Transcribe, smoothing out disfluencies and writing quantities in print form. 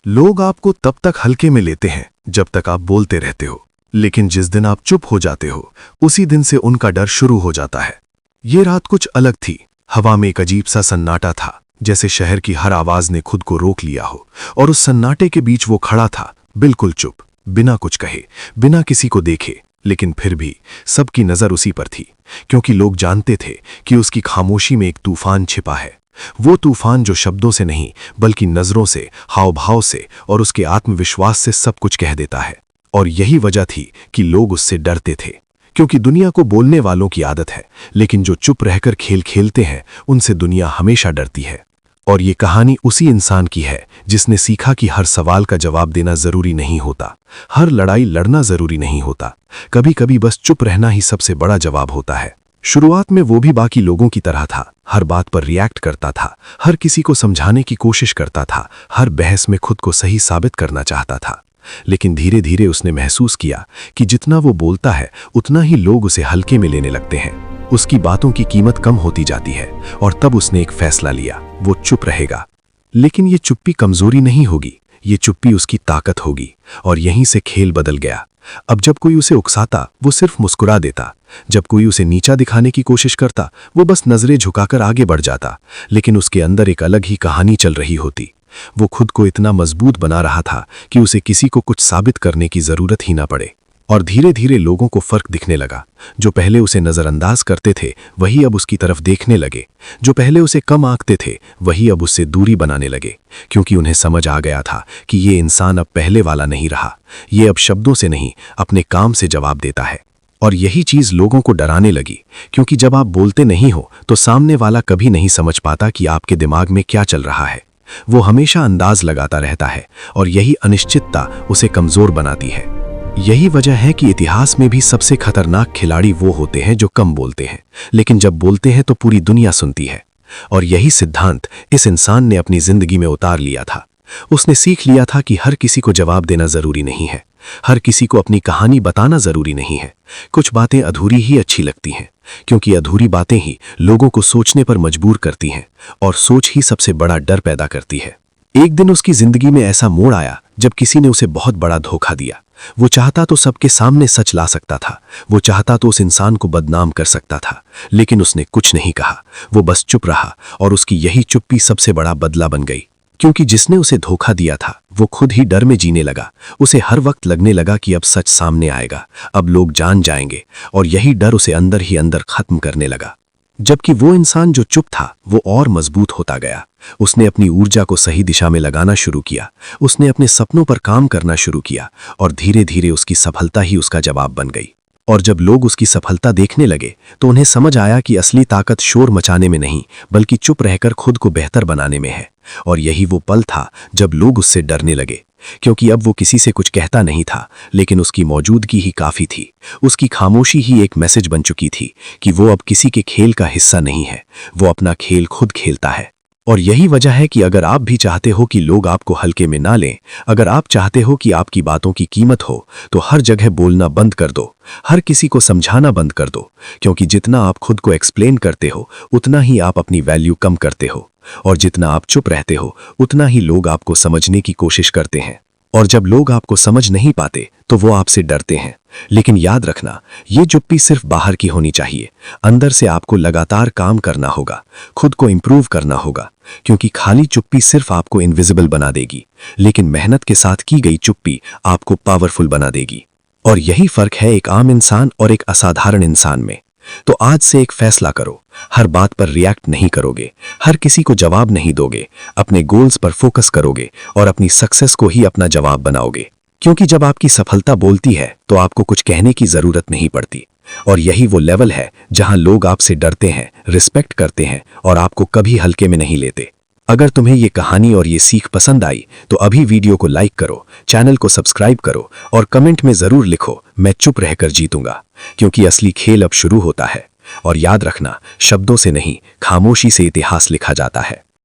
लोग आपको तब तक हल्के में लेते हैं जब तक आप बोलते रहते हो, लेकिन जिस दिन आप चुप हो जाते हो उसी दिन से उनका डर शुरू हो जाता है। ये रात कुछ अलग थी। हवा में एक अजीब सा सन्नाटा था, जैसे शहर की हर आवाज ने खुद को रोक लिया हो। और उस सन्नाटे के बीच वो खड़ा था, बिल्कुल चुप, बिना कुछ कहे, बिना किसी को देखे। लेकिन फिर भी सबकी नजर उसी पर थी, क्योंकि लोग जानते थे कि उसकी खामोशी में एक तूफान छिपा है। वो तूफान जो शब्दों से नहीं बल्कि नजरों से, हावभाव से और उसके आत्मविश्वास से सब कुछ कह देता है। और यही वजह थी कि लोग उससे डरते थे, क्योंकि दुनिया को बोलने वालों की आदत है, लेकिन जो चुप रहकर खेल खेलते हैं उनसे दुनिया हमेशा डरती है। और ये कहानी उसी इंसान की है जिसने सीखा कि हर सवाल का जवाब देना जरूरी नहीं होता, हर लड़ाई लड़ना जरूरी नहीं होता, कभी कभी बस चुप रहना ही सबसे बड़ा जवाब होता है। शुरुआत में वो भी बाकी लोगों की तरह था, हर बात पर रिएक्ट करता था, हर किसी को समझाने की कोशिश करता था, हर बहस में खुद को सही साबित करना चाहता था। लेकिन धीरे धीरे उसने महसूस किया कि जितना वो बोलता है उतना ही लोग उसे हल्के में लेने लगते हैं। उसकी बातों की कीमत कम होती जाती है और तब उसने एक फैसला लिया, वो चुप रहेगा। लेकिन ये चुप्पी कमजोरी नहीं होगी, ये चुप्पी उसकी ताकत होगी। और यहीं से खेल बदल गया। अब जब कोई उसे उकसाता वो सिर्फ मुस्कुरा देता, जब कोई उसे नीचा दिखाने की कोशिश करता वो बस नजरें झुकाकर आगे बढ़ जाता। लेकिन उसके अंदर एक अलग ही कहानी चल रही होती। वो खुद को इतना मजबूत बना रहा था कि उसे किसी को कुछ साबित करने की जरूरत ही ना पड़े। और धीरे धीरे लोगों को फर्क दिखने लगा। जो पहले उसे नजरअंदाज करते थे वही अब उसकी तरफ देखने लगे। जो पहले उसे कम आंकते थे वही अब उससे दूरी बनाने लगे, क्योंकि उन्हें समझ आ गया था कि ये इंसान अब पहले वाला नहीं रहा। ये अब शब्दों से नहीं अपने काम से जवाब देता है। और यही चीज लोगों को डराने लगी, क्योंकि जब आप बोलते नहीं हो तो सामने वाला कभी नहीं समझ पाता कि आपके दिमाग में क्या चल रहा है। वो हमेशा अंदाज लगाता रहता है और यही अनिश्चितता उसे कमजोर बनाती है। यही वजह है कि इतिहास में भी सबसे खतरनाक खिलाड़ी वो होते हैं जो कम बोलते हैं, लेकिन जब बोलते हैं तो पूरी दुनिया सुनती है। और यही सिद्धांत इस इंसान ने अपनी जिंदगी में उतार लिया था। उसने सीख लिया था कि हर किसी को जवाब देना जरूरी नहीं है, हर किसी को अपनी कहानी बताना जरूरी नहीं है। कुछ बातें अधूरी ही अच्छी लगती हैं, क्योंकि अधूरी बातें ही लोगों को सोचने पर मजबूर करती हैं, और सोच ही सबसे बड़ा डर पैदा करती है। एक दिन उसकी जिंदगी में ऐसा मोड़ आया जब किसी ने उसे बहुत बड़ा धोखा दिया। वो चाहता तो सबके सामने सच ला सकता था, वो चाहता तो उस इंसान को बदनाम कर सकता था, लेकिन उसने कुछ नहीं कहा। वो बस चुप रहा और उसकी यही चुप्पी सबसे बड़ा बदला बन गई। क्योंकि जिसने उसे धोखा दिया था वो खुद ही डर में जीने लगा। उसे हर वक्त लगने लगा कि अब सच सामने आएगा, अब लोग जान जाएंगे, और यही डर उसे अंदर ही अंदर खत्म करने लगा। जबकि वो इंसान जो चुप था वो और मजबूत होता गया। उसने अपनी ऊर्जा को सही दिशा में लगाना शुरू किया, उसने अपने सपनों पर काम करना शुरू किया, और धीरे धीरे उसकी सफलता ही उसका जवाब बन गई। और जब लोग उसकी सफलता देखने लगे तो उन्हें समझ आया कि असली ताकत शोर मचाने में नहीं बल्कि चुप रहकर खुद को बेहतर बनाने में है। और यही वो पल था जब लोग उससे डरने लगे, क्योंकि अब वो किसी से कुछ कहता नहीं था, लेकिन उसकी मौजूदगी ही काफी थी। उसकी खामोशी ही एक मैसेज बन चुकी थी कि वो अब किसी के खेल का हिस्सा नहीं है, वो अपना खेल खुद खेलता है। और यही वजह है कि अगर आप भी चाहते हो कि लोग आपको हल्के में ना लें, अगर आप चाहते हो कि आपकी बातों की कीमत हो, तो हर जगह बोलना बंद कर दो, हर किसी को समझाना बंद कर दो। क्योंकि जितना आप खुद को एक्सप्लेन करते हो उतना ही आप अपनी वैल्यू कम करते हो, और जितना आप चुप रहते हो उतना ही लोग आपको समझने की कोशिश करते हैं। और जब लोग आपको समझ नहीं पाते तो वो आपसे डरते हैं। लेकिन याद रखना, ये चुप्पी सिर्फ बाहर की होनी चाहिए, अंदर से आपको लगातार काम करना होगा, खुद को इंप्रूव करना होगा। क्योंकि खाली चुप्पी सिर्फ आपको इनविजिबल बना देगी, लेकिन मेहनत के साथ की गई चुप्पी आपको पावरफुल बना देगी। और यही फर्क है एक आम इंसान और एक असाधारण इंसान में। तो आज से एक फैसला करो, हर बात पर रिएक्ट नहीं करोगे, हर किसी को जवाब नहीं दोगे, अपने गोल्स पर फोकस करोगे और अपनी सक्सेस को ही अपना जवाब बनाओगे। क्योंकि जब आपकी सफलता बोलती है तो आपको कुछ कहने की जरूरत नहीं पड़ती। और यही वो लेवल है जहां लोग आपसे डरते हैं, रिस्पेक्ट करते हैं और आपको कभी हल्के में नहीं लेते। अगर तुम्हें ये कहानी और ये सीख पसंद आई तो अभी वीडियो को लाइक करो, चैनल को सब्सक्राइब करो और कमेंट में जरूर लिखो, मैं चुप रहकर जीतूंगा। क्योंकि असली खेल अब शुरू होता है। और याद रखना, शब्दों से नहीं खामोशी से इतिहास लिखा जाता है।